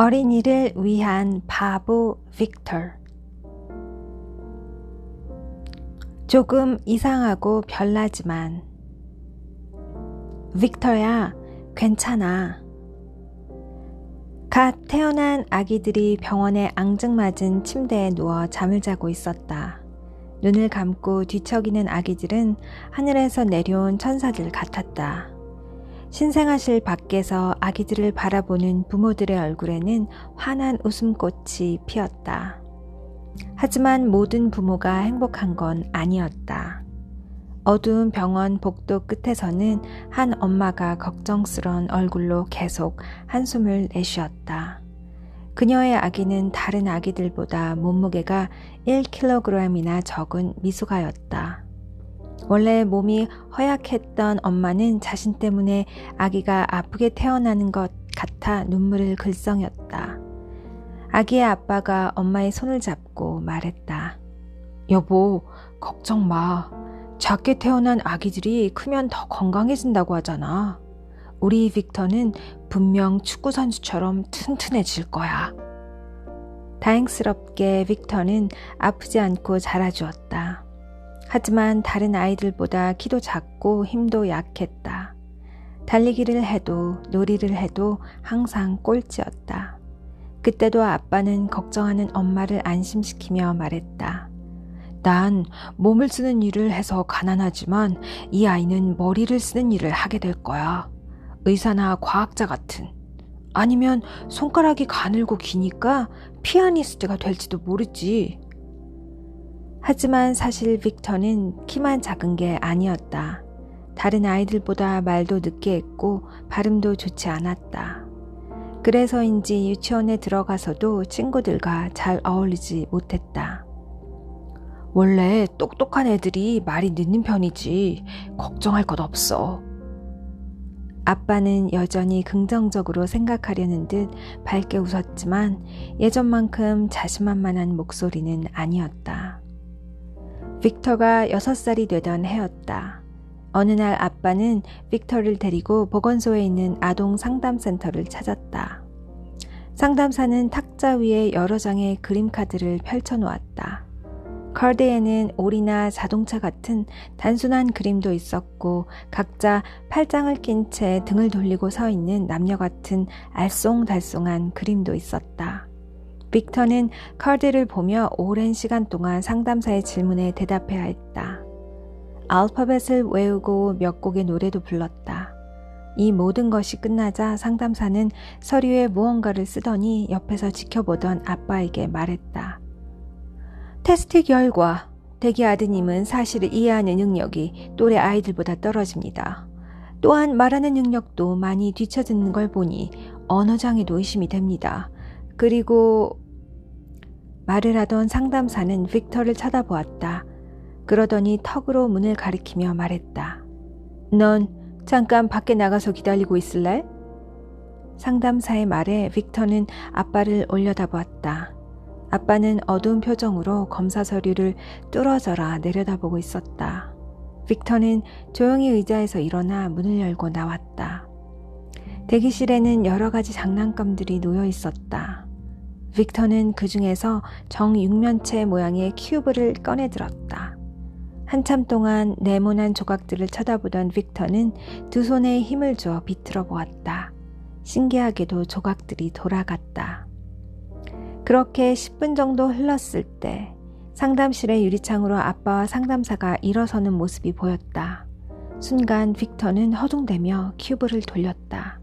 어린이를 위한 바보 빅터. 조금 이상하고 별나지만 빅터야, 괜찮아. 갓 태어난 아기들이 병원에 앙증맞은 침대에 누워 잠을 자고 있었다. 눈을 감고 뒤척이는 아기들은 하늘에서 내려온 천사들 같았다. 신생아실 밖에서 아기들을 바라보는 부모들의 얼굴에는 환한 웃음꽃이 피었다. 하지만 모든 부모가 행복한 건 아니었다. 어두운 병원 복도 끝에서는 한 엄마가 걱정스러운 얼굴로 계속 한숨을 내쉬었다. 그녀의 아기는 다른 아기들보다 몸무게가 1kg이나 적은 미숙아였다. 원래 몸이 허약했던 엄마는 자신 때문에 아기가 아프게 태어나는 것 같아 눈물을 글썽였다. 아기의 아빠가 엄마의 손을 잡고 말했다. 여보, 걱정 마. 작게 태어난 아기들이 크면 더 건강해진다고 하잖아. 우리 빅터는 분명 축구 선수처럼 튼튼해질 거야. 다행스럽게 빅터는 아프지 않고 자라주었다. 하지만 다른 아이들보다 키도 작고 힘도 약했다. 달리기를 해도 놀이를 해도 항상 꼴찌였다. 그때도 아빠는 걱정하는 엄마를 안심시키며 말했다. 난 몸을 쓰는 일을 해서 가난하지만 이 아이는 머리를 쓰는 일을 하게 될 거야. 의사나 과학자 같은. 아니면 손가락이 가늘고 기니까 피아니스트가 될지도 모르지. 하지만 사실 빅터는 키만 작은 게 아니었다. 다른 아이들보다 말도 늦게 했고 발음도 좋지 않았다. 그래서인지 유치원에 들어가서도 친구들과 잘 어울리지 못했다. 원래 똑똑한 애들이 말이 늦는 편이지 걱정할 것 없어. 아빠는 여전히 긍정적으로 생각하려는 듯 밝게 웃었지만 예전만큼 자신만만한 목소리는 아니었다. 빅터가 6살이 되던 해였다. 어느 날 아빠는 빅터를 데리고 보건소에 있는 아동 상담센터를 찾았다. 상담사는 탁자 위에 여러 장의 그림 카드를 펼쳐놓았다. 카드에는 오리나 자동차 같은 단순한 그림도 있었고 각자 팔짱을 낀 채 등을 돌리고 서 있는 남녀 같은 알쏭달쏭한 그림도 있었다. 빅터는 카드를 보며 오랜 시간 동안 상담사의 질문에 대답해야 했다. 알파벳을 외우고 몇 곡의 노래도 불렀다. 이 모든 것이 끝나자 상담사는 서류에 무언가를 쓰더니 옆에서 지켜보던 아빠에게 말했다. 테스트 결과, 대기 아드님은 사실을 이해하는 능력이 또래 아이들보다 떨어집니다. 또한 말하는 능력도 많이 뒤처지는 걸 보니 언어장애도 의심이 됩니다. 그리고 말을 하던 상담사는 빅터를 쳐다보았다. 그러더니 턱으로 문을 가리키며 말했다. 넌 잠깐 밖에 나가서 기다리고 있을래? 상담사의 말에 빅터는 아빠를 올려다보았다. 아빠는 어두운 표정으로 검사 서류를 뚫어져라 내려다보고 있었다. 빅터는 조용히 의자에서 일어나 문을 열고 나왔다. 대기실에는 여러 가지 장난감들이 놓여 있었다. 빅터는 그 중에서 정육면체 모양의 큐브를 꺼내들었다. 한참 동안 네모난 조각들을 쳐다보던 빅터는 두 손에 힘을 주어 비틀어 보았다. 신기하게도 조각들이 돌아갔다. 그렇게 10분 정도 흘렀을 때 상담실의 유리창으로 아빠와 상담사가 일어서는 모습이 보였다. 순간 빅터는 허둥대며 큐브를 돌렸다.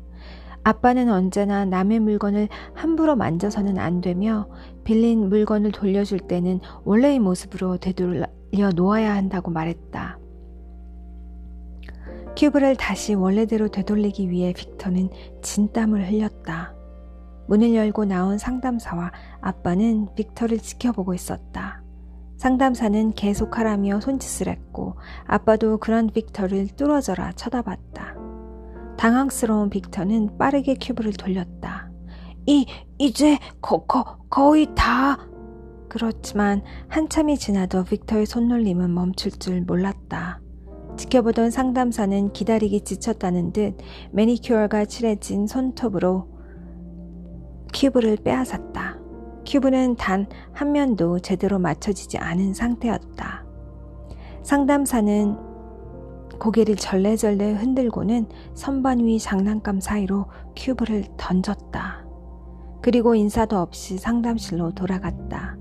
아빠는 언제나 남의 물건을 함부로 만져서는 안 되며 빌린 물건을 돌려줄 때는 원래의 모습으로 되돌려 놓아야 한다고 말했다. 큐브를 다시 원래대로 되돌리기 위해 빅터는 진땀을 흘렸다. 문을 열고 나온 상담사와 아빠는 빅터를 지켜보고 있었다. 상담사는 계속하라며 손짓을 했고 아빠도 그런 빅터를 뚫어져라 쳐다봤다. 당황스러운 빅터는 빠르게 큐브를 돌렸다. 이제 거의 다... 그렇지만 한참이 지나도 빅터의 손놀림은 멈출 줄 몰랐다. 지켜보던 상담사는 기다리기 지쳤다는 듯 매니큐어가 칠해진 손톱으로 큐브를 빼앗았다. 큐브는 단 한 면도 제대로 맞춰지지 않은 상태였다. 상담사는 고개를 절레절레 흔들고는 선반 위 장난감 사이로 큐브를 던졌다. 그리고 인사도 없이 상담실로 돌아갔다.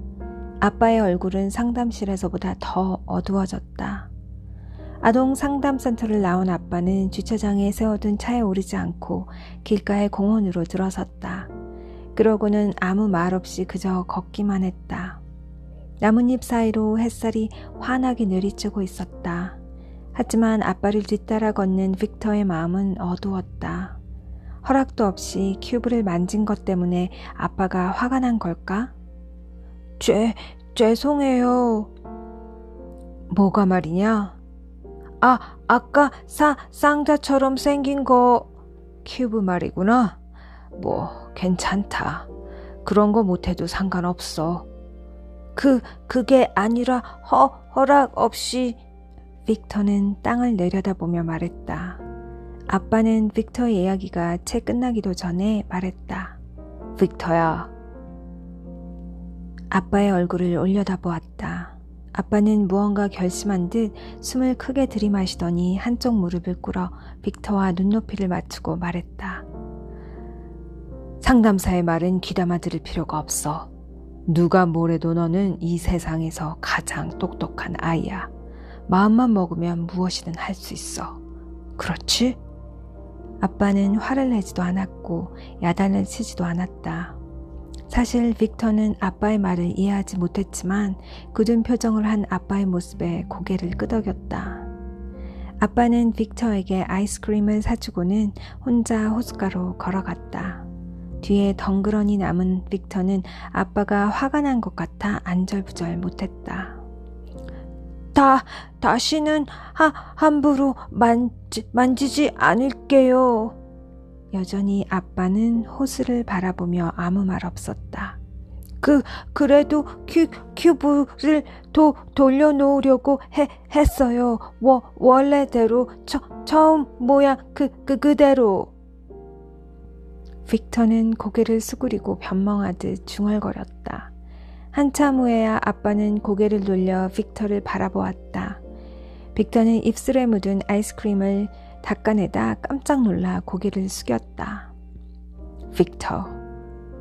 아빠의 얼굴은 상담실에서보다 더 어두워졌다. 아동 상담센터를 나온 아빠는 주차장에 세워둔 차에 오르지 않고 길가의 공원으로 들어섰다. 그러고는 아무 말 없이 그저 걷기만 했다. 나뭇잎 사이로 햇살이 환하게 내리쬐고 있었다. 하지만 아빠를 뒤따라 걷는 빅터의 마음은 어두웠다. 허락도 없이 큐브를 만진 것 때문에 아빠가 화가 난 걸까? 죄송해요. 뭐가 말이냐? 아까 상자처럼 생긴 거 큐브 말이구나. 뭐 괜찮다. 그런 거 못해도 상관없어. 그게 아니라 허락 없이. 빅터는 땅을 내려다보며 말했다. 아빠는 빅터의 이야기가 채 끝나기도 전에 말했다. 빅터야. 아빠의 얼굴을 올려다보았다. 아빠는 무언가 결심한 듯 숨을 크게 들이마시더니 한쪽 무릎을 꿇어 빅터와 눈높이를 맞추고 말했다. 상담사의 말은 귀담아 들을 필요가 없어. 누가 뭐래도 너는 이 세상에서 가장 똑똑한 아이야. 마음만 먹으면 무엇이든 할 수 있어. 그렇지? 아빠는 화를 내지도 않았고 야단을 치지도 않았다. 사실 빅터는 아빠의 말을 이해하지 못했지만 굳은 표정을 한 아빠의 모습에 고개를 끄덕였다. 아빠는 빅터에게 아이스크림을 사주고는 혼자 호숫가로 걸어갔다. 뒤에 덩그러니 남은 빅터는 아빠가 화가 난 것 같아 안절부절 못했다. 다시는 함부로 만지지 않을게요. 여전히 아빠는 호수를 바라보며 아무 말 없었다. 그래도 큐브를 돌려놓으려고 했어요. 원래대로 처음 모양 그대로. 빅터는 고개를 수그리고 변멍하듯 중얼거렸다. 한참 후에야 아빠는 고개를 돌려 빅터를 바라보았다. 빅터는 입술에 묻은 아이스크림을 닦아내다 깜짝 놀라 고개를 숙였다. 빅터,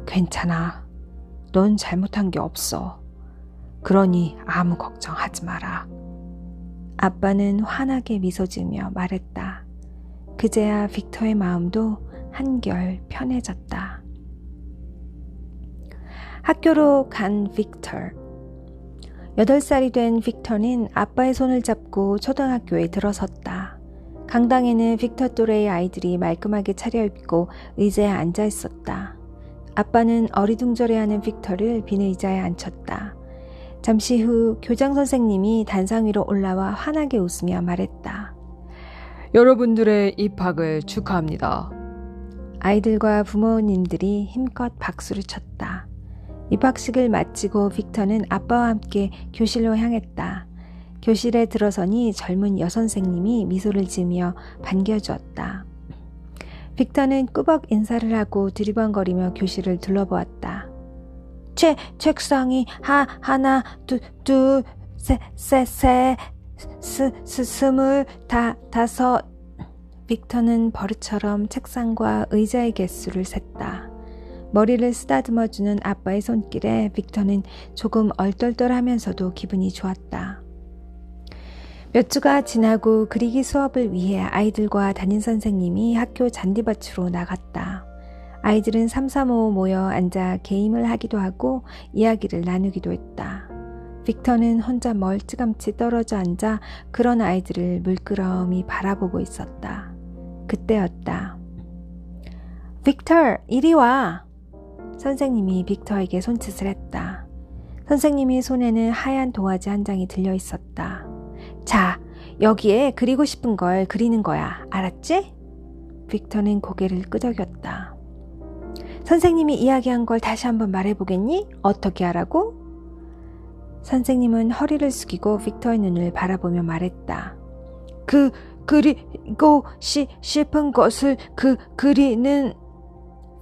괜찮아. 넌 잘못한 게 없어. 그러니 아무 걱정하지 마라. 아빠는 환하게 미소 지으며 말했다. 그제야 빅터의 마음도 한결 편해졌다. 학교로 간 빅터. 8살이 된 빅터는 아빠의 손을 잡고 초등학교에 들어섰다. 강당에는 빅터 또래의 아이들이 말끔하게 차려입고 의자에 앉아 있었다. 아빠는 어리둥절해하는 빅터를 빈 의자에 앉혔다. 잠시 후 교장 선생님이 단상 위로 올라와 환하게 웃으며 말했다. 여러분들의 입학을 축하합니다. 아이들과 부모님들이 힘껏 박수를 쳤다. 입학식을 마치고 빅터는 아빠와 함께 교실로 향했다. 교실에 들어서니 젊은 여선생님이 미소를 지으며 반겨주었다. 빅터는 꾸벅 인사를 하고 두리번거리며 교실을 둘러보았다. 책상이 하나, 둘, 셋, 다섯. 빅터는 버릇처럼 책상과 의자의 개수를 셌다. 머리를 쓰다듬어주는 아빠의 손길에 빅터는 조금 얼떨떨하면서도 기분이 좋았다. 몇 주가 지나고 그리기 수업을 위해 아이들과 담임선생님이 학교 잔디밭으로 나갔다. 아이들은 삼삼오오 모여 앉아 게임을 하기도 하고 이야기를 나누기도 했다. 빅터는 혼자 멀찌감치 떨어져 앉아 그런 아이들을 물끄러미 바라보고 있었다. 그때였다. 빅터, 이리 와! 선생님이 빅터에게 손짓을 했다. 선생님의 손에는 하얀 도화지 한 장이 들려 있었다. 자, 여기에 그리고 싶은 걸 그리는 거야. 알았지? 빅터는 고개를 끄덕였다. 선생님이 이야기한 걸 다시 한번 말해보겠니? 어떻게 하라고? 선생님은 허리를 숙이고 빅터의 눈을 바라보며 말했다. 그리고 싶은 것을 그리는.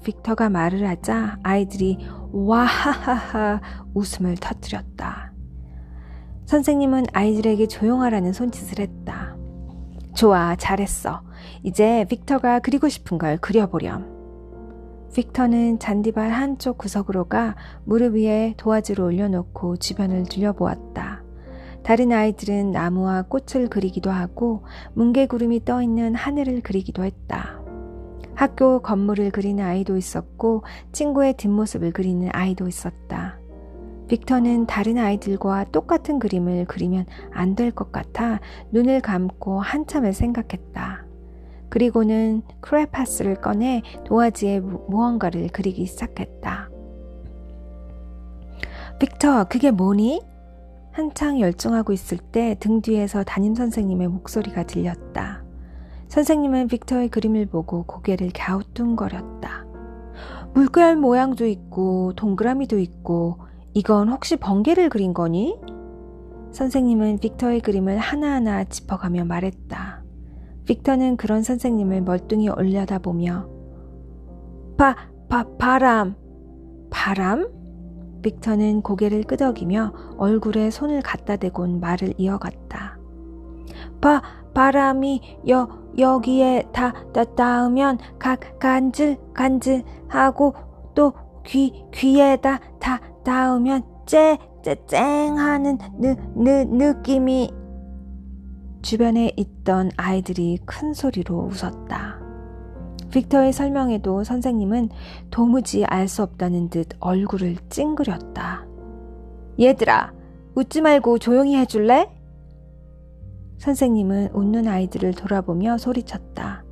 빅터가 말을 하자 아이들이 와하하하 웃음을 터뜨렸다. 선생님은 아이들에게 조용하라는 손짓을 했다. 좋아, 잘했어. 이제 빅터가 그리고 싶은 걸 그려보렴. 빅터는 잔디발 한쪽 구석으로 가 무릎 위에 도화지를 올려놓고 주변을 둘러보았다. 다른 아이들은 나무와 꽃을 그리기도 하고 뭉게구름이 떠있는 하늘을 그리기도 했다. 학교 건물을 그리는 아이도 있었고 친구의 뒷모습을 그리는 아이도 있었다. 빅터는 다른 아이들과 똑같은 그림을 그리면 안 될 것 같아 눈을 감고 한참을 생각했다. 그리고는 크레파스를 꺼내 도화지에 무언가를 그리기 시작했다. 빅터, 그게 뭐니? 한창 열중하고 있을 때 등 뒤에서 담임선생님의 목소리가 들렸다. 선생님은 빅터의 그림을 보고 고개를 갸우뚱거렸다. 물결 모양도 있고 동그라미도 있고 이건 혹시 번개를 그린 거니? 선생님은 빅터의 그림을 하나하나 짚어가며 말했다. 빅터는 그런 선생님을 멀뚱히 올려다보며 바람? 빅터는 고개를 끄덕이며 얼굴에 손을 갖다 대곤 말을 이어갔다. 바람이 여기에 닿으면 간질간질하고 또 귀에다 닿으면 쨍하는 느낌이. 주변에 있던 아이들이 큰 소리로 웃었다. 빅터의 설명에도 선생님은 도무지 알 수 없다는 듯 얼굴을 찡그렸다. 얘들아, 웃지 말고 조용히 해줄래? 선생님은 웃는 아이들을 돌아보며 소리쳤다.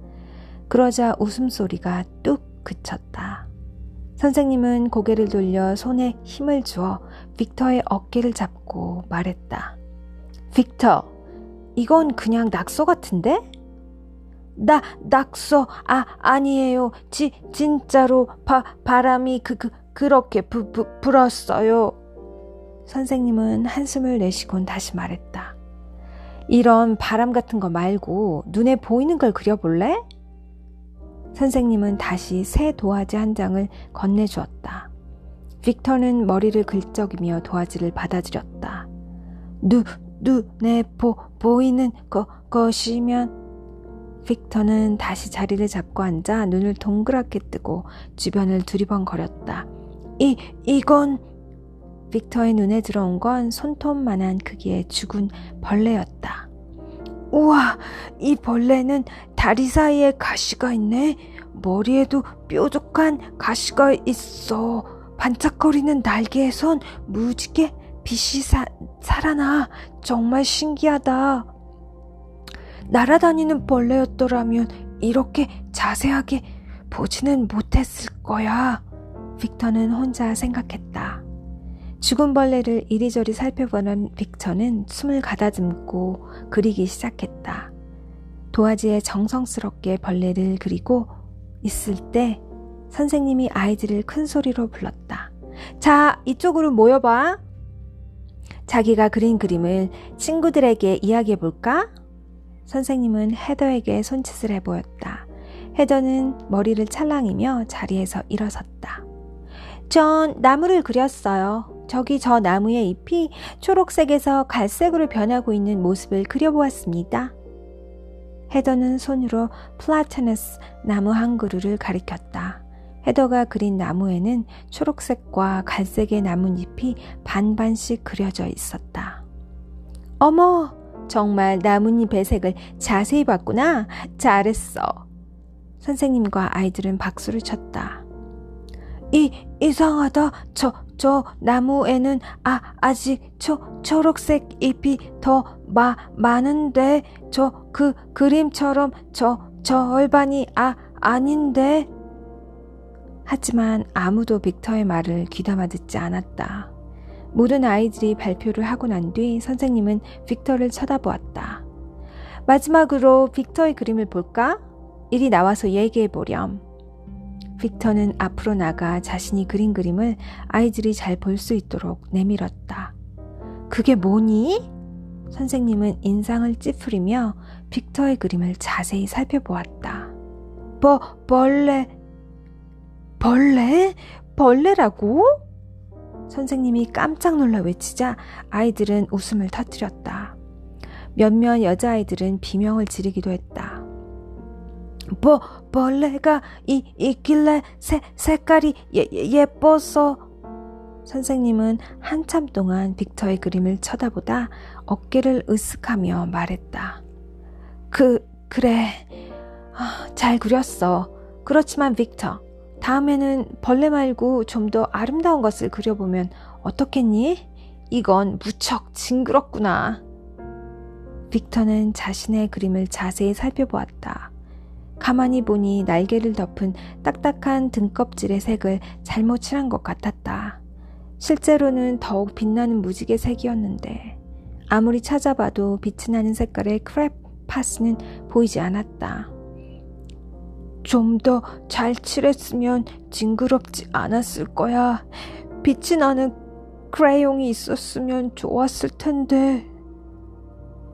그러자 웃음소리가 뚝 그쳤다. 선생님은 고개를 돌려 손에 힘을 주어 빅터의 어깨를 잡고 말했다. 빅터, 이건 그냥 낙서 같은데? 낙서 아니에요. 진짜로 바람이 그렇게 불었어요. 선생님은 한숨을 내쉬곤 다시 말했다. 이런 바람 같은 거 말고 눈에 보이는 걸 그려볼래? 선생님은 다시 새 도화지 한 장을 건네주었다. 빅터는 머리를 긁적이며 도화지를 받아들였다. 눈에 보이는 것이면. 빅터는 다시 자리를 잡고 앉아 눈을 동그랗게 뜨고 주변을 두리번거렸다. 이건. 빅터의 눈에 들어온 건 손톱만한 크기의 죽은 벌레였다. 우와, 이 벌레는 다리 사이에 가시가 있네. 머리에도 뾰족한 가시가 있어. 반짝거리는 날개에선 무지개 빛이 살아나. 정말 신기하다. 날아다니는 벌레였더라면 이렇게 자세하게 보지는 못했을 거야. 빅터는 혼자 생각했다. 죽은 벌레를 이리저리 살펴보는 빅터는 숨을 가다듬고 그리기 시작했다. 도화지에 정성스럽게 벌레를 그리고 있을 때 선생님이 아이들을 큰 소리로 불렀다. 자, 이쪽으로 모여봐. 자기가 그린 그림을 친구들에게 이야기해볼까? 선생님은 헤더에게 손짓을 해보였다. 헤더는 머리를 찰랑이며 자리에서 일어섰다. 전 나무를 그렸어요. 저기 저 나무의 잎이 초록색에서 갈색으로 변하고 있는 모습을 그려보았습니다. 헤더는 손으로 플라타너스 나무 한 그루를 가리켰다. 헤더가 그린 나무에는 초록색과 갈색의 나뭇잎이 반반씩 그려져 있었다. 어머! 정말 나뭇잎의 색을 자세히 봤구나. 잘했어. 선생님과 아이들은 박수를 쳤다. 이상하다. 저 나무에는 아직 초록색 잎이 더 많은데 그림처럼 절반이 아닌데. 하지만 아무도 빅터의 말을 귀담아 듣지 않았다. 모든 아이들이 발표를 하고 난 뒤 선생님은 빅터를 쳐다보았다. 마지막으로 빅터의 그림을 볼까? 이리 나와서 얘기해보렴. 빅터는 앞으로 나가 자신이 그린 그림을 아이들이 잘 볼 수 있도록 내밀었다. 그게 뭐니? 선생님은 인상을 찌푸리며 빅터의 그림을 자세히 살펴보았다. 벌레. 벌레? 벌레라고? 선생님이 깜짝 놀라 외치자 아이들은 웃음을 터뜨렸다. 몇몇 여자아이들은 비명을 지르기도 했다. 벌레가 있길래 색깔이 예뻐서. 선생님은 한참 동안 빅터의 그림을 쳐다보다 어깨를 으쓱하며 말했다. 그래. 잘 그렸어. 그렇지만 빅터, 다음에는 벌레 말고 좀 더 아름다운 것을 그려보면 어떻겠니? 이건 무척 징그럽구나. 빅터는 자신의 그림을 자세히 살펴보았다. 가만히 보니 날개를 덮은 딱딱한 등껍질의 색을 잘못 칠한 것 같았다. 실제로는 더욱 빛나는 무지개 색이었는데 아무리 찾아봐도 빛이 나는 색깔의 크레파스는 보이지 않았다. 좀 더 잘 칠했으면 징그럽지 않았을 거야. 빛이 나는 크레용이 있었으면 좋았을 텐데.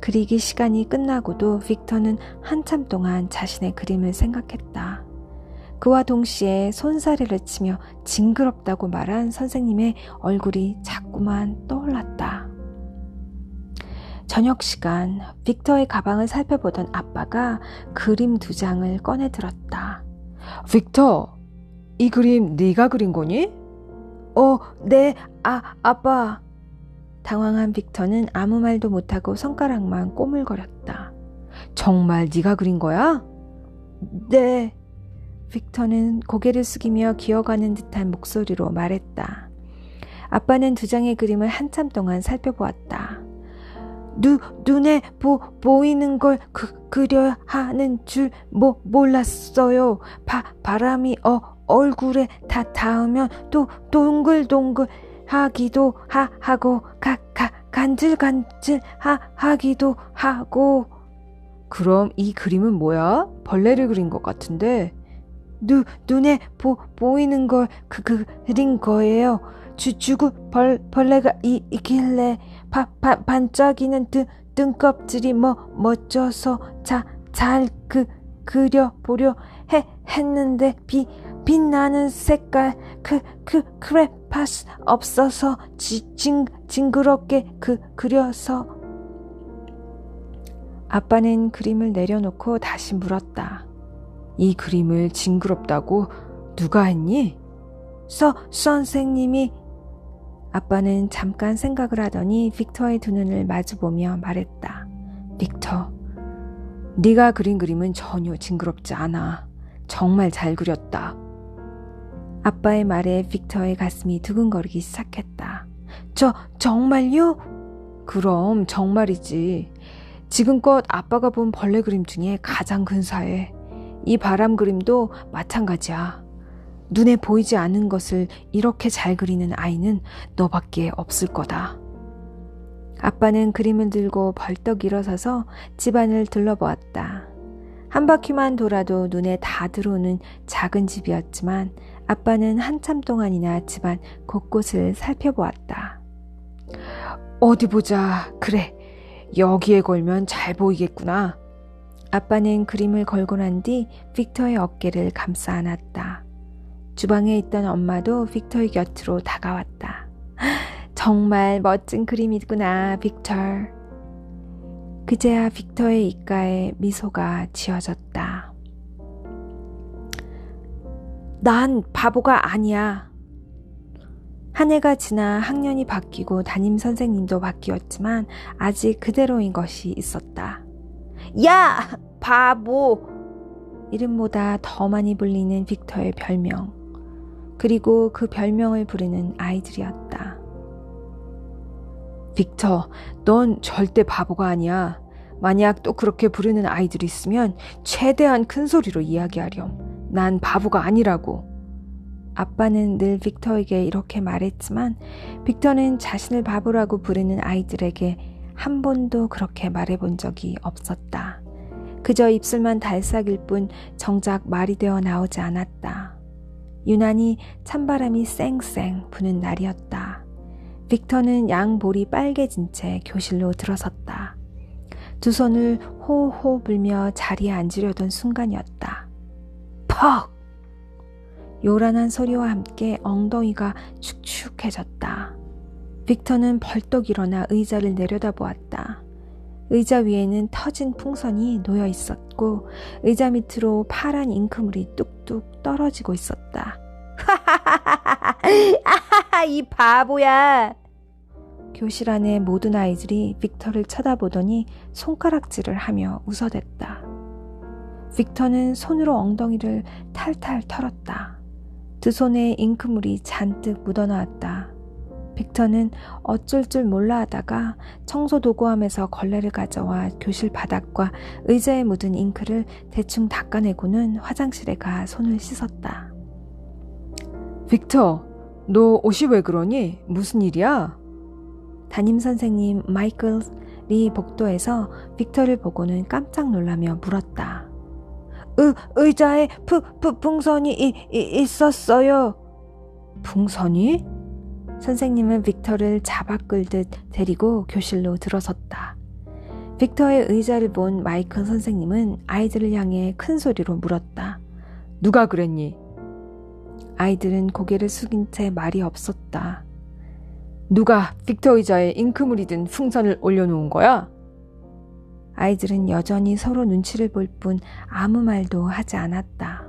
그리기 시간이 끝나고도 빅터는 한참 동안 자신의 그림을 생각했다. 그와 동시에 손사래를 치며 징그럽다고 말한 선생님의 얼굴이 자꾸만 떠올랐다. 저녁 시간, 빅터의 가방을 살펴보던 아빠가 그림 2장을 꺼내 들었다. 빅터, 이 그림 네가 그린 거니? 네, 아빠. 당황한 빅터는 아무 말도 못하고 손가락만 꼬물거렸다. 정말 네가 그린 거야? 네. 빅터는 고개를 숙이며 기어가는 듯한 목소리로 말했다. 아빠는 2장의 그림을 한참 동안 살펴보았다. 눈에 보이는 걸 그려야 하는 줄 몰랐어요. 바람이 얼굴에 닿으면 또 동글동글 하기도 하고 간질간질 하기도 하고. 그럼 이 그림은 뭐야? 벌레를 그린 것 같은데. 눈에 보이는 걸 그린 거예요. 죽은 벌레가 있길래 반짝이는 등껍질이 멋져서 잘 그려보려 했는데 빛나는 색깔 크레파스 없어서 징그럽게 그려서. 아빠는 그림을 내려놓고 다시 물었다. 이 그림을 징그럽다고 누가 했니? 선생님이. 아빠는 잠깐 생각을 하더니 빅터의 2눈을 마주보며 말했다. 빅터, 네가 그린 그림은 전혀 징그럽지 않아. 정말 잘 그렸다. 아빠의 말에 빅터의 가슴이 두근거리기 시작했다. 정말요? 그럼 정말이지. 지금껏 아빠가 본 벌레 그림 중에 가장 근사해. 이 바람 그림도 마찬가지야. 눈에 보이지 않는 것을 이렇게 잘 그리는 아이는 너밖에 없을 거다. 아빠는 그림을 들고 벌떡 일어서서 집안을 둘러보았다. 한 바퀴만 돌아도 눈에 다 들어오는 작은 집이었지만 아빠는 한참 동안이나 집안 곳곳을 살펴보았다. 어디 보자. 그래, 여기에 걸면 잘 보이겠구나. 아빠는 그림을 걸고 난 뒤 빅터의 어깨를 감싸 안았다. 주방에 있던 엄마도 빅터의 곁으로 다가왔다. 정말 멋진 그림이구나, 빅터. 그제야 빅터의 입가에 미소가 지어졌다. 난 바보가 아니야. 한 해가 지나 학년이 바뀌고 담임 선생님도 바뀌었지만 아직 그대로인 것이 있었다. 야! 바보! 이름보다 더 많이 불리는 빅터의 별명. 그리고 그 별명을 부르는 아이들이었다. 빅터, 넌 절대 바보가 아니야. 만약 또 그렇게 부르는 아이들이 있으면 최대한 큰 소리로 이야기하렴. 난 바보가 아니라고. 아빠는 늘 빅터에게 이렇게 말했지만 빅터는 자신을 바보라고 부르는 아이들에게 한 번도 그렇게 말해본 적이 없었다. 그저 입술만 달싹일 뿐 정작 말이 되어 나오지 않았다. 유난히 찬바람이 쌩쌩 부는 날이었다. 빅터는 양볼이 빨개진 채 교실로 들어섰다. 두 손을 호호 불며 자리에 앉으려던 순간이었다. 퍽! 요란한 소리와 함께 엉덩이가 축축해졌다. 빅터는 벌떡 일어나 의자를 내려다보았다. 의자 위에는 터진 풍선이 놓여 있었고 의자 밑으로 파란 잉크물이 뚝뚝 떨어지고 있었다. 이 바보야! 교실 안의 모든 아이들이 빅터를 쳐다보더니 손가락질을 하며 웃어댔다. 빅터는 손으로 엉덩이를 탈탈 털었다. 두 손에 잉크물이 잔뜩 묻어나왔다. 빅터는 어쩔 줄 몰라 하다가 청소도구함에서 걸레를 가져와 교실 바닥과 의자에 묻은 잉크를 대충 닦아내고는 화장실에 가 손을 씻었다. 빅터, 너 옷이 왜 그러니? 무슨 일이야? 담임선생님 마이클이 복도에서 빅터를 보고는 깜짝 놀라며 물었다. 의자에 풍선이 있었어요. 풍선이? 선생님은 빅터를 잡아 끌듯 데리고 교실로 들어섰다. 빅터의 의자를 본 마이클 선생님은 아이들을 향해 큰 소리로 물었다. 누가 그랬니? 아이들은 고개를 숙인 채 말이 없었다. 누가 빅터 의자에 잉크물이 든 풍선을 올려놓은 거야? 아이들은 여전히 서로 눈치를 볼 뿐 아무 말도 하지 않았다.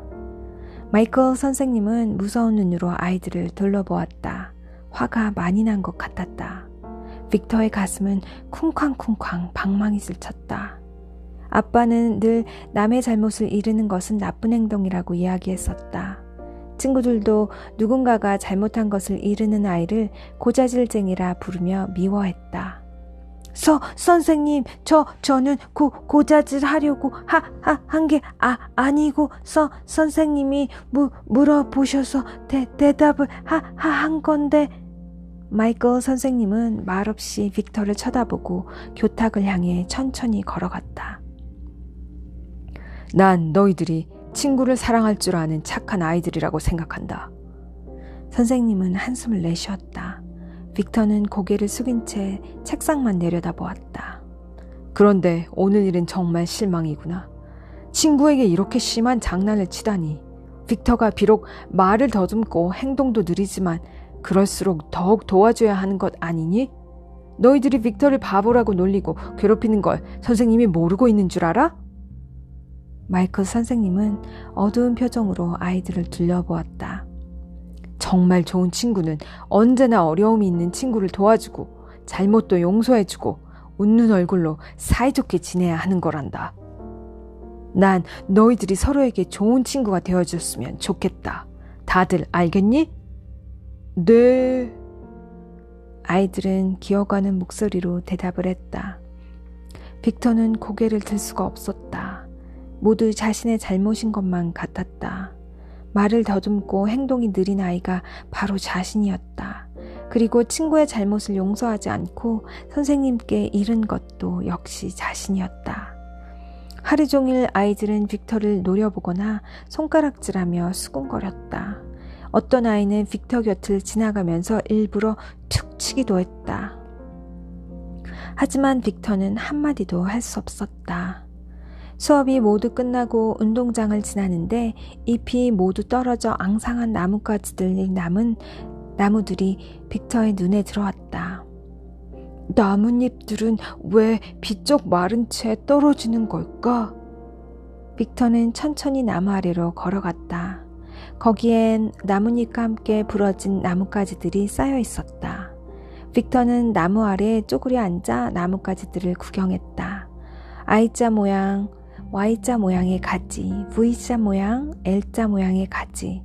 마이클 선생님은 무서운 눈으로 아이들을 둘러보았다. 화가 많이 난 것 같았다. 빅터의 가슴은 쿵쾅쿵쾅 방망이 질쳤다. 아빠는 늘 남의 잘못을 이르는 것은 나쁜 행동이라고 이야기했었다. 친구들도 누군가가 잘못한 것을 이르는 아이를 고자질쟁이라 부르며 미워했다. 선생님, 저는 고자질 하려고 한 게 아니고 선생님이 물어보셔서 대답을 한 건데. 마이클 선생님은 말없이 빅터를 쳐다보고 교탁을 향해 천천히 걸어갔다. 난 너희들이 친구를 사랑할 줄 아는 착한 아이들이라고 생각한다. 선생님은 한숨을 내쉬었다. 빅터는 고개를 숙인 채 책상만 내려다보았다. 그런데 오늘 일은 정말 실망이구나. 친구에게 이렇게 심한 장난을 치다니. 빅터가 비록 말을 더듬고 행동도 느리지만 그럴수록 더욱 도와줘야 하는 것 아니니? 너희들이 빅터를 바보라고 놀리고 괴롭히는 걸 선생님이 모르고 있는 줄 알아? 마이클 선생님은 어두운 표정으로 아이들을 둘러보았다. 정말 좋은 친구는 언제나 어려움이 있는 친구를 도와주고 잘못도 용서해주고 웃는 얼굴로 사이좋게 지내야 하는 거란다. 난 너희들이 서로에게 좋은 친구가 되어줬으면 좋겠다. 다들 알겠니? 네. 아이들은 기어가는 목소리로 대답을 했다. 빅터는 고개를 들 수가 없었다. 모두 자신의 잘못인 것만 같았다. 말을 더듬고 행동이 느린 아이가 바로 자신이었다. 그리고 친구의 잘못을 용서하지 않고 선생님께 잃은 것도 역시 자신이었다. 하루 종일 아이들은 빅터를 노려보거나 손가락질하며 수군거렸다. 어떤 아이는 빅터 곁을 지나가면서 일부러 툭 치기도 했다. 하지만 빅터는 한마디도 할 수 없었다. 수업이 모두 끝나고 운동장을 지나는데 잎이 모두 떨어져 앙상한 나뭇가지들이 남은 나무들이 빅터의 눈에 들어왔다. 나뭇잎들은 왜 비쩍 마른 채 떨어지는 걸까? 빅터는 천천히 나무 아래로 걸어갔다. 거기엔 나뭇잎과 함께 부러진 나뭇가지들이 쌓여 있었다. 빅터는 나무 아래에 쪼그려 앉아 나뭇가지들을 구경했다. I자 모양, Y자 모양의 가지, V자 모양, L자 모양의 가지.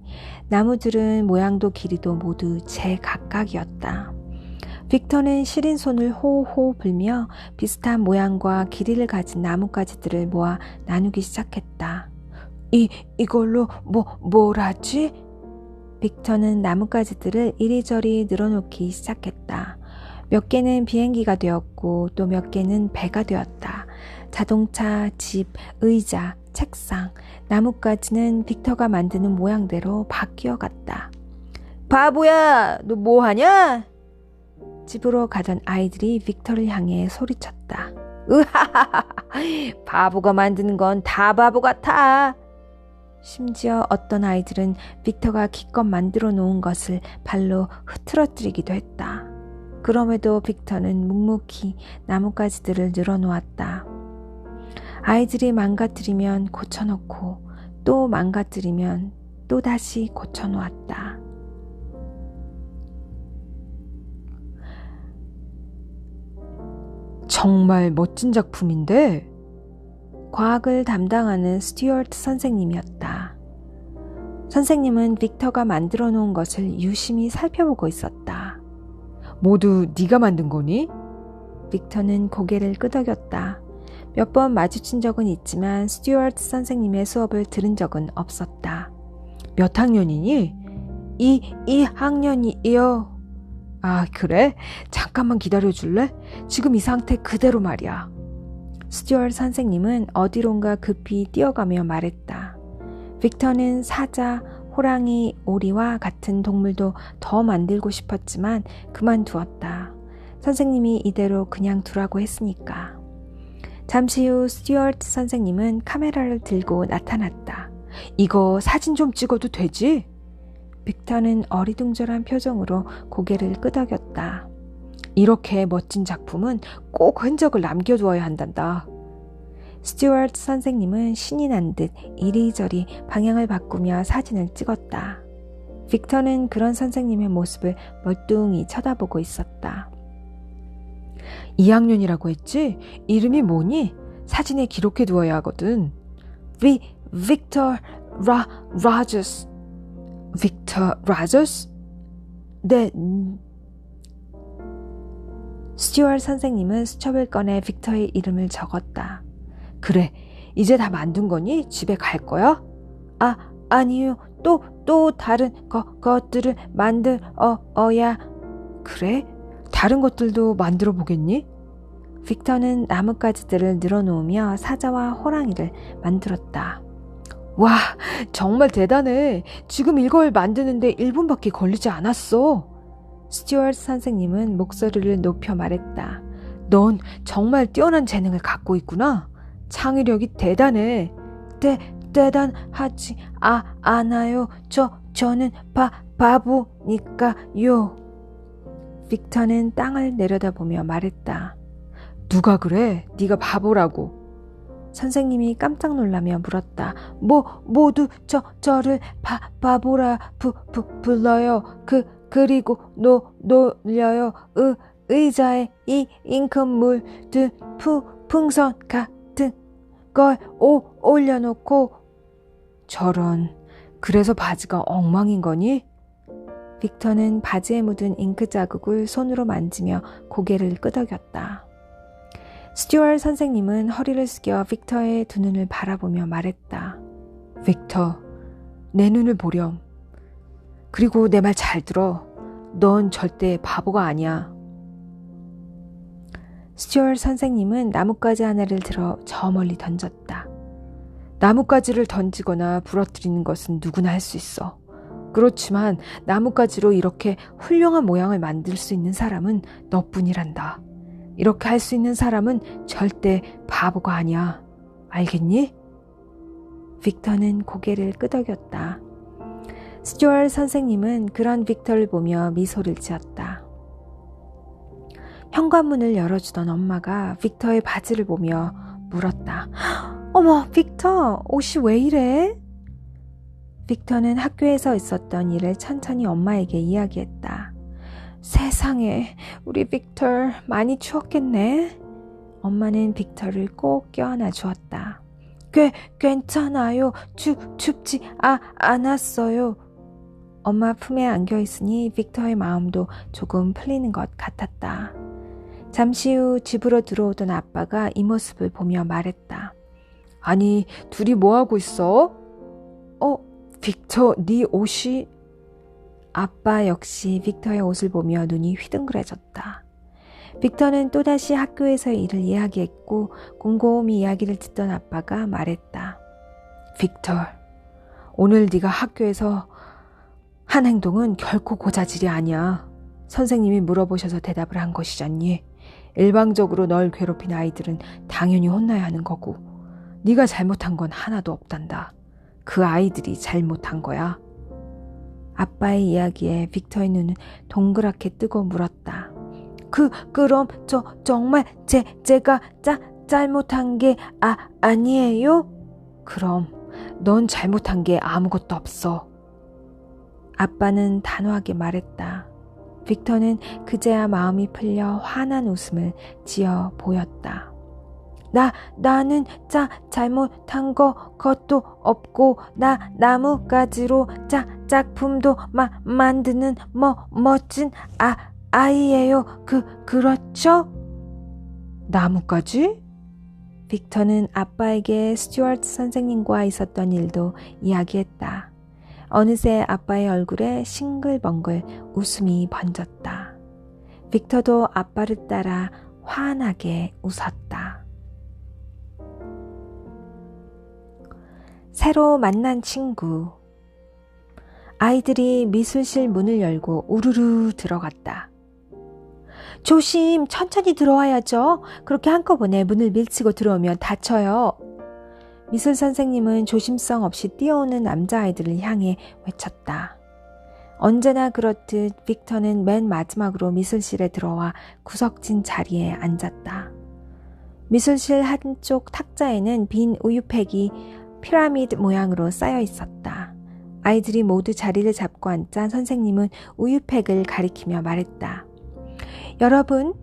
나무들은 모양도 길이도 모두 제각각이었다. 빅터는 시린 손을 호호 불며 비슷한 모양과 길이를 가진 나뭇가지들을 모아 나누기 시작했다. 이걸로 뭘 하지? 빅터는 나뭇가지들을 이리저리 늘어놓기 시작했다. 몇 개는 비행기가 되었고 또 몇 개는 배가 되었다. 자동차, 집, 의자, 책상, 나뭇가지는 빅터가 만드는 모양대로 바뀌어 갔다. 바보야, 너 뭐하냐? 집으로 가던 아이들이 빅터를 향해 소리쳤다. 으하하하, 바보가 만드는 건 다 바보 같아. 심지어 어떤 아이들은 빅터가 기껏 만들어 놓은 것을 발로 흐트러뜨리기도 했다. 그럼에도 빅터는 묵묵히 나뭇가지들을 늘어놓았다. 아이들이 망가뜨리면 고쳐놓고 또 망가뜨리면 또 다시 고쳐놓았다. 정말 멋진 작품인데? 과학을 담당하는 스튜어트 선생님이었다. 선생님은 빅터가 만들어 놓은 것을 유심히 살펴보고 있었다. 모두 네가 만든 거니? 빅터는 고개를 끄덕였다. 몇 번 마주친 적은 있지만 스튜어트 선생님의 수업을 들은 적은 없었다. 몇 학년이니? 2학년이요. 아, 그래? 잠깐만 기다려줄래? 지금 이 상태 그대로 말이야. 스튜어트 선생님은 어디론가 급히 뛰어가며 말했다. 빅터는 사자, 호랑이, 오리와 같은 동물도 더 만들고 싶었지만 그만두었다. 선생님이 이대로 그냥 두라고 했으니까. 잠시 후 스튜어트 선생님은 카메라를 들고 나타났다. 이거 사진 좀 찍어도 되지? 빅터는 어리둥절한 표정으로 고개를 끄덕였다. 이렇게 멋진 작품은 꼭 흔적을 남겨두어야 한단다. 스튜어트 선생님은 신이 난 듯 이리저리 방향을 바꾸며 사진을 찍었다. 빅터는 그런 선생님의 모습을 멀뚱히 쳐다보고 있었다. 2학년이라고 했지? 이름이 뭐니? 사진에 기록해두어야 하거든. 빅터 라저스. 빅터 라저스? 네. 스튜어트 선생님은 수첩을 꺼내 빅터의 이름을 적었다. 그래, 이제 다 만든 거니? 집에 갈 거야? 아니요. 또 다른 것들을 만들어야. 그래? 다른 것들도 만들어 보겠니? 빅터는 나뭇가지들을 늘어놓으며 사자와 호랑이를 만들었다. 와, 정말 대단해. 지금 이걸 만드는데 1분밖에 걸리지 않았어. 스튜어트 선생님은 목소리를 높여 말했다. 넌 정말 뛰어난 재능을 갖고 있구나. 창의력이 대단해. 대단하지 않아요. 저는 바보니까요. 빅터는 땅을 내려다보며 말했다. 누가 그래? 네가 바보라고. 선생님이 깜짝 놀라며 물었다. 모두 저를 바보라 불러요. 그리고 놀려요. 의자에 이 잉크 물든 풍선 같은 걸 올려놓고. 저런, 그래서 바지가 엉망인 거니? 빅터는 바지에 묻은 잉크 자국을 손으로 만지며 고개를 끄덕였다. 스튜어트 선생님은 허리를 숙여 빅터의 두 눈을 바라보며 말했다. 빅터, 내 눈을 보렴. 그리고 내 말 잘 들어. 넌 절대 바보가 아니야. 스튜어트 선생님은 나뭇가지 하나를 들어 저 멀리 던졌다. 나뭇가지를 던지거나 부러뜨리는 것은 누구나 할 수 있어. 그렇지만 나뭇가지로 이렇게 훌륭한 모양을 만들 수 있는 사람은 너뿐이란다. 이렇게 할 수 있는 사람은 절대 바보가 아니야. 알겠니? 빅터는 고개를 끄덕였다. 스튜어트 선생님은 그런 빅터를 보며 미소를 지었다. 현관문을 열어주던 엄마가 빅터의 바지를 보며 물었다. 어머, 빅터, 옷이 왜 이래? 빅터는 학교에서 있었던 일을 천천히 엄마에게 이야기했다. 세상에, 우리 빅터 많이 추웠겠네. 엄마는 빅터를 꼭 껴안아 주었다. 괜찮아요. 춥지 않았어요. 엄마 품에 안겨 있으니 빅터의 마음도 조금 풀리는 것 같았다. 잠시 후 집으로 들어오던 아빠가 이 모습을 보며 말했다. 아니, 둘이 뭐하고 있어? 빅터, 네 옷이... 아빠 역시 빅터의 옷을 보며 눈이 휘둥그레졌다. 빅터는 또다시 학교에서의 일을 이야기했고 곰곰이 이야기를 듣던 아빠가 말했다. 빅터, 오늘 네가 학교에서 한 행동은 결코 고자질이 아니야. 선생님이 물어보셔서 대답을 한 것이잖니. 일방적으로 널 괴롭힌 아이들은 당연히 혼나야 하는 거고 네가 잘못한 건 하나도 없단다. 그 아이들이 잘못한 거야. 아빠의 이야기에 빅터의 눈은 동그랗게 뜨고 물었다. 그럼 정말 제가 잘못한 게 아니에요? 그럼 넌 잘못한 게 아무것도 없어. 아빠는 단호하게 말했다. 빅터는 그제야 마음이 풀려 환한 웃음을 지어 보였다. 나는 잘못한 것도 없고 나뭇가지로 작품도 만드는 멋진 아이예요. 그렇죠? 나뭇가지? 빅터는 아빠에게 스튜어트 선생님과 있었던 일도 이야기했다. 어느새 아빠의 얼굴에 싱글벙글 웃음이 번졌다. 빅터도 아빠를 따라 환하게 웃었다. 새로 만난 친구. 아이들이 미술실 문을 열고 우르르 들어갔다. 조심, 천천히 들어와야죠. 그렇게 한꺼번에 문을 밀치고 들어오면 다쳐요. 미술 선생님은 조심성 없이 뛰어오는 남자아이들을 향해 외쳤다. 언제나 그렇듯 빅터는 맨 마지막으로 미술실에 들어와 구석진 자리에 앉았다. 미술실 한쪽 탁자에는 빈 우유팩이 피라미드 모양으로 쌓여 있었다. 아이들이 모두 자리를 잡고 앉자 선생님은 우유팩을 가리키며 말했다. 여러분,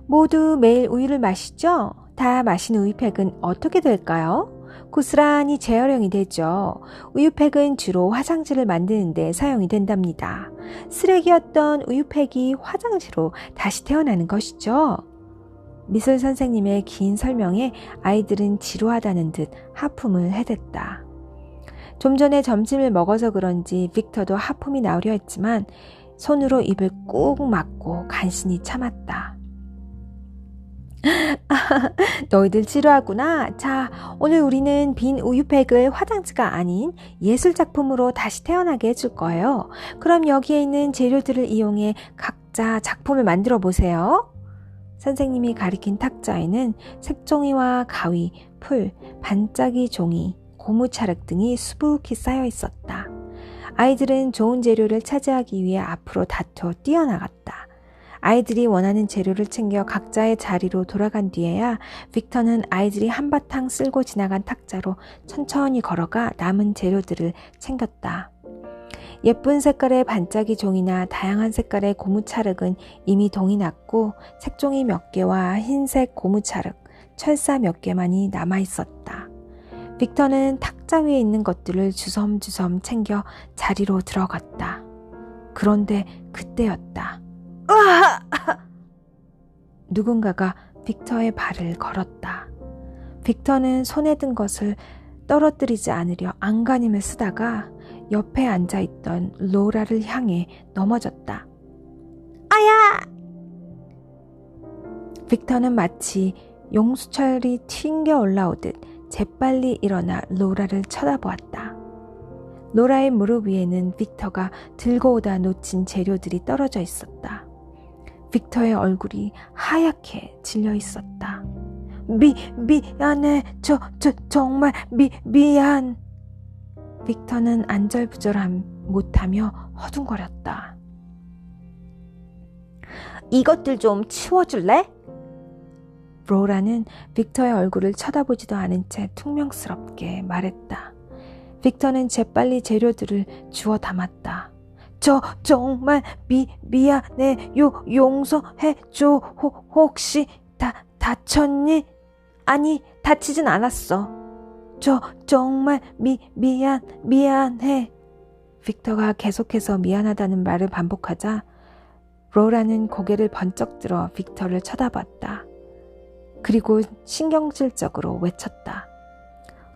모두 매일 우유를 마시죠? 다 마신 우유팩은 어떻게 될까요? 고스란히 재활용이 되죠. 우유팩은 주로 화장지를 만드는 데 사용이 된답니다. 쓰레기였던 우유팩이 화장지로 다시 태어나는 것이죠. 미술 선생님의 긴 설명에 아이들은 지루하다는 듯 하품을 해댔다. 좀 전에 점심을 먹어서 그런지 빅터도 하품이 나오려 했지만 손으로 입을 꾹 막고 간신히 참았다. 너희들 지루하구나. 자, 오늘 우리는 빈 우유팩을 화장지가 아닌 예술작품으로 다시 태어나게 해줄 거예요. 그럼 여기에 있는 재료들을 이용해 각자 작품을 만들어 보세요. 선생님이 가리킨 탁자에는 색종이와 가위, 풀, 반짝이 종이, 고무차륵 등이 수북히 쌓여 있었다. 아이들은 좋은 재료를 차지하기 위해 앞으로 다투어 뛰어나갔다. 아이들이 원하는 재료를 챙겨 각자의 자리로 돌아간 뒤에야 빅터는 아이들이 한바탕 쓸고 지나간 탁자로 천천히 걸어가 남은 재료들을 챙겼다. 예쁜 색깔의 반짝이 종이나 다양한 색깔의 고무차륵은 이미 동이 났고 색종이 몇 개와 흰색 고무차륵, 철사 몇 개만이 남아있었다. 빅터는 탁자 위에 있는 것들을 주섬주섬 챙겨 자리로 들어갔다. 그런데 그때였다. 으아! 누군가가 빅터의 발을 걸었다. 빅터는 손에 든 것을 떨어뜨리지 않으려 안간힘을 쓰다가 옆에 앉아있던 로라를 향해 넘어졌다. 아야! 빅터는 마치 용수철이 튕겨 올라오듯 재빨리 일어나 로라를 쳐다보았다. 로라의 무릎 위에는 빅터가 들고 오다 놓친 재료들이 떨어져 있었다. 빅터의 얼굴이 하얗게 질려 있었다. 미안해. 정말 미안. 빅터는 안절부절함 못하며 허둥거렸다. 이것들 좀 치워줄래? 로라는 빅터의 얼굴을 쳐다보지도 않은 채 퉁명스럽게 말했다. 빅터는 재빨리 재료들을 주워 담았다. 정말 미안해. 용서해줘. 혹시 다쳤니? 아니, 다치진 않았어. 정말 미안해. 빅터가 계속해서 미안하다는 말을 반복하자 로라는 고개를 번쩍 들어 빅터를 쳐다봤다. 그리고 신경질적으로 외쳤다.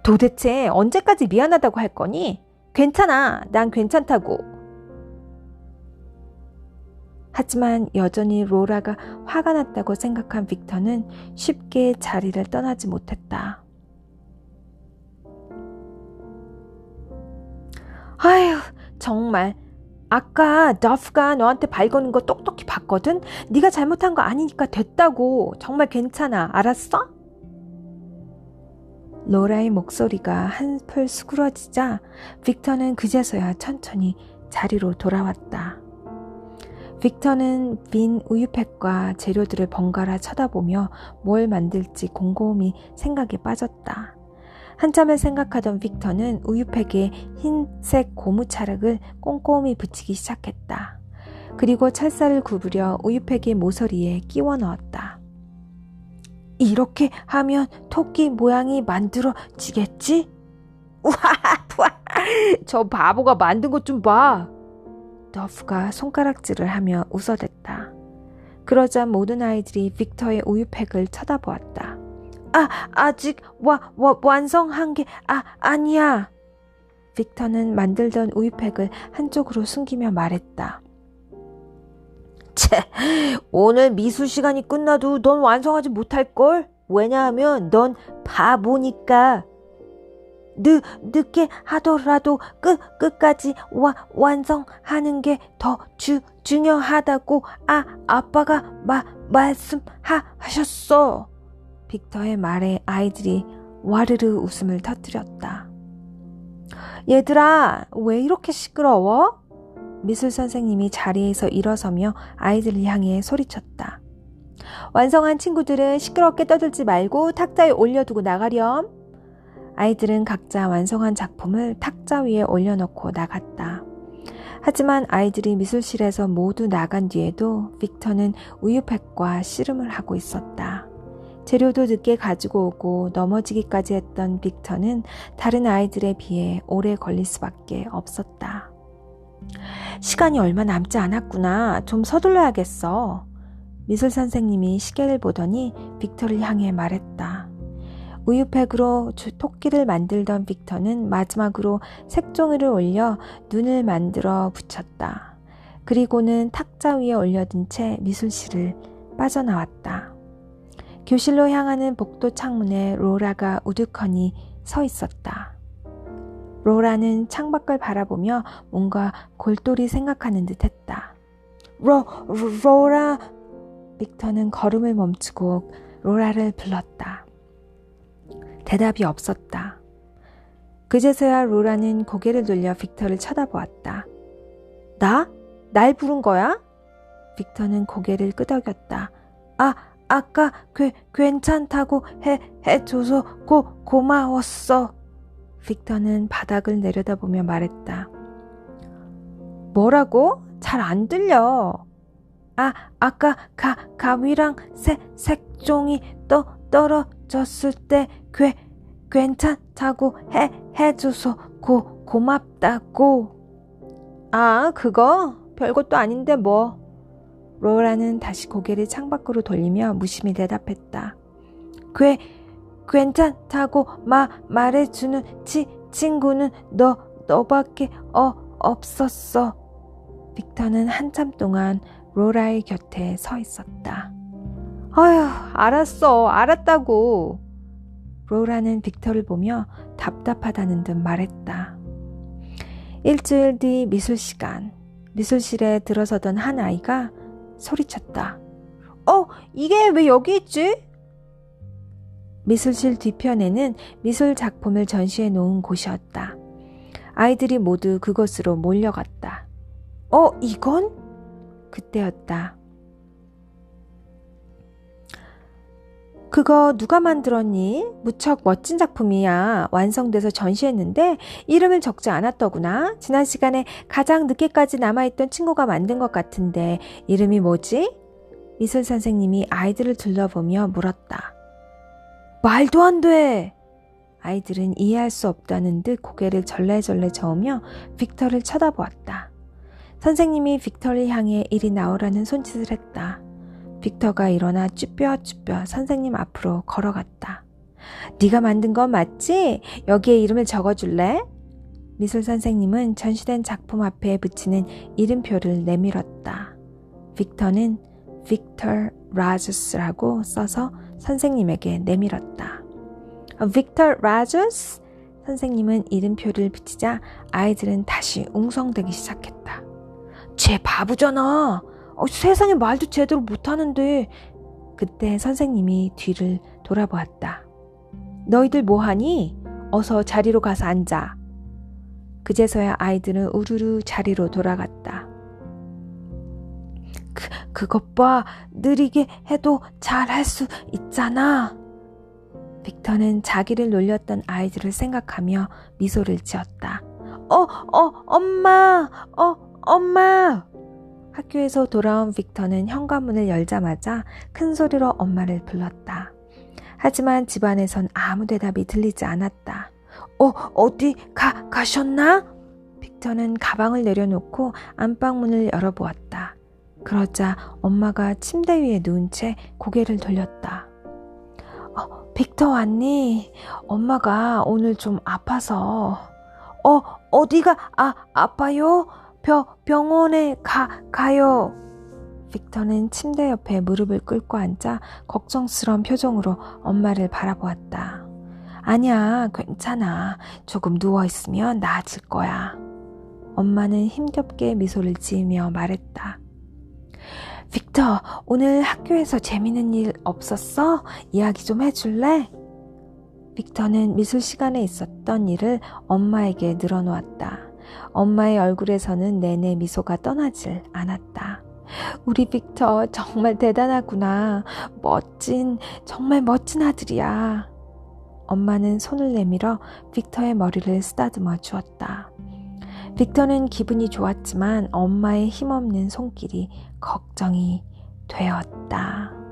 도대체 언제까지 미안하다고 할 거니? 괜찮아. 난 괜찮다고. 하지만 여전히 로라가 화가 났다고 생각한 빅터는 쉽게 자리를 떠나지 못했다. 아휴, 정말. 아까 더프가 너한테 발 거는 거 똑똑히 봤거든? 네가 잘못한 거 아니니까 됐다고. 정말 괜찮아. 알았어? 로라의 목소리가 한풀 수그러지자 빅터는 그제서야 천천히 자리로 돌아왔다. 빅터는 빈 우유팩과 재료들을 번갈아 쳐다보며 뭘 만들지 곰곰이 생각에 빠졌다. 한참을 생각하던 빅터는 우유팩에 흰색 고무차락을 꼼꼼히 붙이기 시작했다. 그리고 찰쌀을 구부려 우유팩의 모서리에 끼워 넣었다. 이렇게 하면 토끼 모양이 만들어지겠지? 우와, 저 바보가 만든 것 좀 봐. 더프가 손가락질을 하며 웃어댔다. 그러자 모든 아이들이 빅터의 우유팩을 쳐다보았다. 아직 완성한 게 아니야. 빅터는 만들던 우유팩을 한쪽으로 숨기며 말했다. 오늘 미술 시간이 끝나도 넌 완성하지 못할걸? 왜냐하면 넌 바보니까. 늦게 하더라도 끝까지 완성하는 게 더 중요하다고 아빠가 말씀하셨어. 빅터의 말에 아이들이 와르르 웃음을 터뜨렸다. 얘들아, 왜 이렇게 시끄러워? 미술 선생님이 자리에서 일어서며 아이들을 향해 소리쳤다. 완성한 친구들은 시끄럽게 떠들지 말고 탁자에 올려두고 나가렴. 아이들은 각자 완성한 작품을 탁자 위에 올려놓고 나갔다. 하지만 아이들이 미술실에서 모두 나간 뒤에도 빅터는 우유팩과 씨름을 하고 있었다. 재료도 늦게 가지고 오고 넘어지기까지 했던 빅터는 다른 아이들에 비해 오래 걸릴 수밖에 없었다. 시간이 얼마 남지 않았구나. 좀 서둘러야겠어. 미술 선생님이 시계를 보더니 빅터를 향해 말했다. 우유팩으로 토끼를 만들던 빅터는 마지막으로 색종이를 올려 눈을 만들어 붙였다. 그리고는 탁자 위에 올려둔 채 미술실을 빠져나왔다. 교실로 향하는 복도 창문에 로라가 우두커니 서 있었다. 로라는 창밖을 바라보며 뭔가 골똘히 생각하는 듯 했다. 로라! 빅터는 걸음을 멈추고 로라를 불렀다. 대답이 없었다. 그제서야 로라는 고개를 돌려 빅터를 쳐다보았다. 날 부른 거야? 빅터는 고개를 끄덕였다. 아까 괜찮다고 해줘서 고마웠어. 빅터는 바닥을 내려다보며 말했다. 뭐라고? 잘 안 들려. 아까 가위랑 색종이 떨어졌을 때 괜찮다고 해줘서 고맙다고. 그거? 별것도 아닌데 뭐. 로라는 다시 고개를 창밖으로 돌리며 무심히 대답했다. 괜찮다고 말해주는 친구는 너밖에 없었어. 빅터는 한참 동안 로라의 곁에 서 있었다. 알았다고. 로라는 빅터를 보며 답답하다는 듯 말했다. 일주일 뒤 미술 시간, 미술실에 들어서던 한 아이가 소리쳤다. 이게 왜 여기 있지? 미술실 뒤편에는 미술 작품을 전시해 놓은 곳이었다. 아이들이 모두 그곳으로 몰려갔다. 이건? 그때였다. 그거 누가 만들었니? 무척 멋진 작품이야. 완성돼서 전시했는데 이름을 적지 않았더구나. 지난 시간에 가장 늦게까지 남아있던 친구가 만든 것 같은데 이름이 뭐지? 미술 선생님이 아이들을 둘러보며 물었다. 말도 안 돼! 아이들은 이해할 수 없다는 듯 고개를 절레절레 저으며 빅터를 쳐다보았다. 선생님이 빅터를 향해 이리 나오라는 손짓을 했다. 빅터가 일어나 쭈뼛쭈뼛 선생님 앞으로 걸어갔다. 네가 만든 건 맞지? 여기에 이름을 적어줄래? 미술 선생님은 전시된 작품 앞에 붙이는 이름표를 내밀었다. 빅터는 빅터 라저스라고 써서 선생님에게 내밀었다. 빅터 라저스? 선생님은 이름표를 붙이자 아이들은 다시 웅성대기 시작했다. 쟤 바보잖아. 세상에 말도 제대로 못하는데. 그때 선생님이 뒤를 돌아보았다. 너희들 뭐하니? 어서 자리로 가서 앉아. 그제서야 아이들은 우르르 자리로 돌아갔다. 그것 봐. 느리게 해도 잘할 수 있잖아. 빅터는 자기를 놀렸던 아이들을 생각하며 미소를 지었다. 엄마! 학교에서 돌아온 빅터는 현관문을 열자마자 큰 소리로 엄마를 불렀다. 하지만 집안에선 아무 대답이 들리지 않았다. 어디 가셨나? 빅터는 가방을 내려놓고 안방문을 열어보았다. 그러자 엄마가 침대 위에 누운 채 고개를 돌렸다. 빅터 왔니? 엄마가 오늘 좀 아파서. 어디가 아파요? 병원에 가요. 빅터는 침대 옆에 무릎을 꿇고 앉아 걱정스러운 표정으로 엄마를 바라보았다. 아니야, 괜찮아. 조금 누워있으면 나아질 거야. 엄마는 힘겹게 미소를 지으며 말했다. 빅터, 오늘 학교에서 재밌는 일 없었어? 이야기 좀 해줄래? 빅터는 미술 시간에 있었던 일을 엄마에게 늘어놓았다. 엄마의 얼굴에서는 내내 미소가 떠나질 않았다. 우리 빅터 정말 대단하구나. 정말 멋진 아들이야. 엄마는 손을 내밀어 빅터의 머리를 쓰다듬어 주었다. 빅터는 기분이 좋았지만 엄마의 힘없는 손길이 걱정이 되었다.